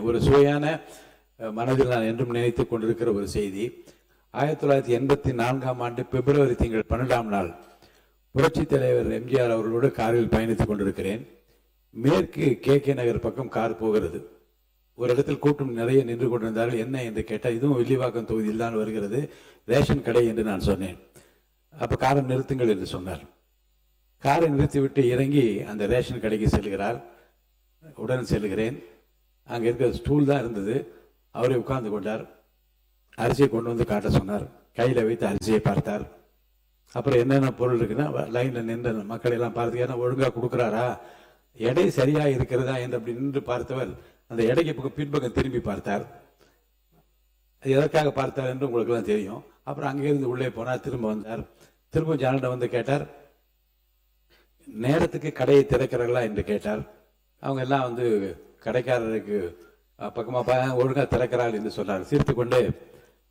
ஒரு சுவையான மனதில் நான் என்றும் நினைத்துக் கொண்டிருக்கிற ஒரு செய்தி. 1984ஆம் ஆண்டு பிப்ரவரி திங்கள் 12ஆம் நாள் புரட்சித் தலைவர் எம்ஜிஆர் அவர்களோடு காரில் பயணித்துக் கொண்டிருக்கிறேன். மேற்கு கே நகர் பக்கம் கார் போகிறது. ஒரு இடத்தில் கூட்டம் நிறைய நின்று கொண்டிருந்தார்கள். என்ன என்று கேட்டால், இதுவும் வில்லிவாக்கம் தொகுதியில் தான் வருகிறது, ரேஷன் கடை என்று நான் சொன்னேன். அப்போ காரை நிறுத்துங்கள் என்று சொன்னார். காரை நிறுத்திவிட்டு இறங்கி அந்த ரேஷன் கடைக்கு செல்கிறார். உடன் செல்கிறேன். அங்கே இருக்கிற ஸ்டூல் தான் இருந்தது. அவரை உட்கார்ந்து கொண்டார். அரிசியை கொண்டு வந்து காட்ட சொன்னார். கையில் வைத்து அரிசியை பார்த்தார். அப்புறம் என்னென்ன பொருள் இருக்குன்னா லைனில் நின்ற மக்கள் எல்லாம் பார்த்து, ஏன்னா ஒழுங்காக கொடுக்குறாரா, எடை சரியா இருக்கிறதா என்று அப்படி நின்று பார்த்தவர் அந்த எடைக்கு பக்கம் பின்பக்கம் திரும்பி பார்த்தார். அது எதற்காக பார்த்தார் என்று உங்களுக்கு எல்லாம் தெரியும். அப்புறம் அங்கிருந்து உள்ளே போனார். திரும்ப வந்தார். திரும்ப ஜனண்ட வந்து கேட்டார், நேரத்துக்கு கடையை திறக்கிறார்களா என்று கேட்டார். அவங்க எல்லாம் வந்து கடைக்காரருக்கு பக்கமாக ஒழுங்காக திறக்கிறாள் என்று சொன்னார். சிரித்து கொண்டு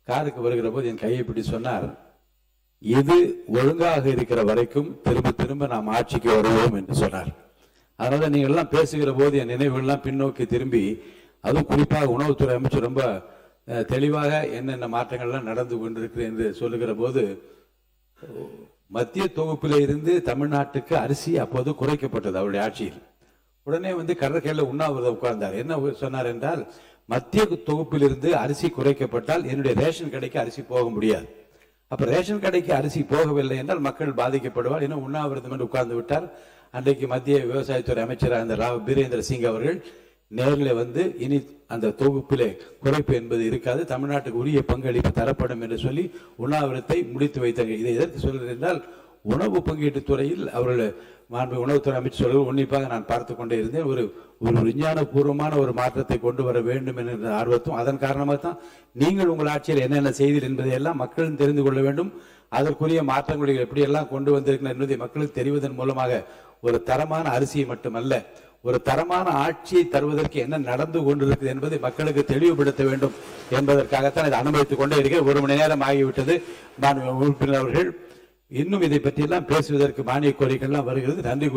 காருக்கு வருகிற போது என் கையை பிடி சொன்னார், இது ஒழுங்காக இருக்கிற வரைக்கும் திரும்ப திரும்ப நாம் ஆட்சிக்கு வருவோம் என்று சொன்னார். அதனால நீங்கள் எல்லாம் பேசுகிற போது என் நினைவுகள்லாம் பின்னோக்கி திரும்பி, அதுவும் குறிப்பாக உணவுத்துறை அமைச்சர் ரொம்ப தெளிவாக என்னென்ன மாற்றங்கள்லாம் நடந்து கொண்டிருக்கு என்று சொல்லுகிற போது, மத்திய தொகுப்பில் இருந்து தமிழ்நாட்டுக்கு அரிசி அப்போது குறைக்கப்பட்டது அவருடைய ஆட்சியில். உடனே வந்து கடற்கரையில் உண்ணாவிரதம் உட்கார்ந்தார். என்ன சொன்னார் என்றால், மத்திய தொகுப்பில் இருந்து அரிசி குறைக்கப்பட்டால் என்னுடைய ரேஷன் கடைக்கு அரிசி போக முடியாது. அப்ப ரேஷன் கடைக்கு அரிசி போகவில்லை என்றால் மக்கள் பாதிக்கப்படுவார். இன்னும் உண்ணாவிரதம் என்று உட்கார்ந்து விட்டார். அன்றைக்கு மத்திய விவசாயத்துறை அமைச்சர் அந்த ராவ் பீரேந்திர சிங் அவர்கள் நேரில் வந்து, இனி அந்த தொகுப்பிலே குறைப்பு என்பது இருக்காது, தமிழ்நாட்டுக்கு உரிய பங்களிப்பு தரப்படும் என்று சொல்லி உண்ணாவிரத்தை முடித்து வைத்தார்கள். இதை எதற்கு சொல்கிறேன் என்றால், உணவு பங்கீட்டு துறையில் அவர்கள் மாண்பு உணவுத்துறை அமைச்சர்கள் உன்னிப்பாக நான் பார்த்து கொண்டே இருந்தேன். ஒரு விஞ்ஞானபூர்வமான ஒரு மாற்றத்தை கொண்டு வர வேண்டும் என்ற ஆர்வத்தும், அதன் காரணமாக தான் நீங்கள் உங்கள் ஆட்சியில் என்னென்ன செய்தீர்கள் என்பதை எல்லாம் மக்களும் தெரிந்து கொள்ள வேண்டும். அதற்குரிய மாற்றங்களை எப்படியெல்லாம் கொண்டு வந்திருக்கிறார் என்பதை மக்களுக்கு தெரிவதன் மூலமாக ஒரு தரமான அரிசியை மட்டுமல்ல, ஒரு தரமான ஆட்சியை தருவதற்கு என்ன நடந்து கொண்டிருக்கிறது என்பதை மக்களுக்கு தெளிவுபடுத்த வேண்டும் என்பதற்காகத்தான் இதை அனுமதித்துக் கொண்டே இருக்கிறேன். 1 மணி நேரம் ஆகிவிட்டது. உறுப்பினர் அவர்கள் இன்னும் இதை பற்றியெல்லாம் பேசுவதற்கு மானிய கோரிக்கைகள்லாம் வருகிறது. நன்றி கூறி